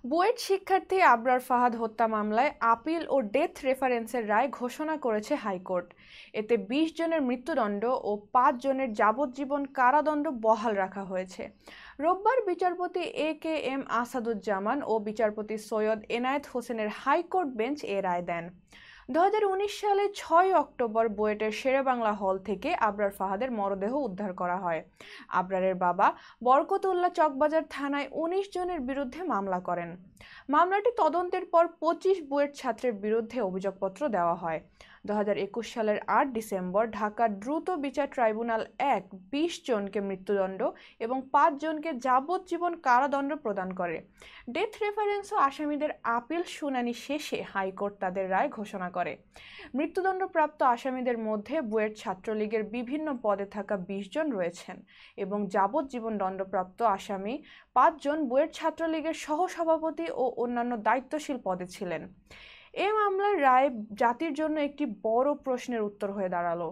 বুয়েট শিক্ষার্থী আবরার ফাহাদ হত্যা মামলায় আপিল ও ডেথ রেফারেন্সের রায় ঘোষণা করেছে হাইকোর্ট। এতে ২০ জনের মৃত্যুদণ্ড ও ৫ জনের যাবজ্জীবন কারাদণ্ড বহাল রাখা হয়েছে। রোববার বিচারপতি এ.কে.এম আসাদুজ্জামান ও বিচারপতি সৈয়দ এনায়েত হোসেনের হাইকোর্ট বেঞ্চ এ রায় দেন। ২০১৯ সালে ৬ অক্টোবর বুয়েটের শেরেবাংলা হল থেকে আবরার ফাহাদের মরদেহ উদ্ধার করা হয়। আবরারের বাবা বরকতউল্লাহ চকবাজার থানায় ১৯ জনের বিরুদ্ধে মামলা করেন। মামলাটি তদন্তের পর ২৫ বুয়েট ছাত্রের বিরুদ্ধে অভিযোগপত্র দেওয়া হয়। ২০২১ সালের ৮ ডিসেম্বর ঢাকার দ্রুত বিচার ট্রাইব্যুনাল ১ ২০ জনকে মৃত্যুদণ্ড এবং ৫ জনকে যাবজ্জীবন কারাদণ্ড প্রদান করে। ডেথ রেফারেন্স ও আসামিদের আপিল শুনানি শেষে হাইকোর্ট তাদের রায় ঘোষণা করে। মৃত্যুদণ্ডপ্রাপ্ত আসামিদের মধ্যে বুয়েট ছাত্রলীগের বিভিন্ন পদে থাকা ২০ জন রয়েছেন এবং যাবজ্জীবন দণ্ডপ্রাপ্ত আসামি ৫ জন বুয়েট ছাত্রলীগের সহসভাপতি ও অন্যান্য দায়িত্বশীল পদে ছিলেন। এ মামলার রায় জাতির জন্য একটি বড় প্রশ্নের উত্তর হয়ে দাঁড়ালো।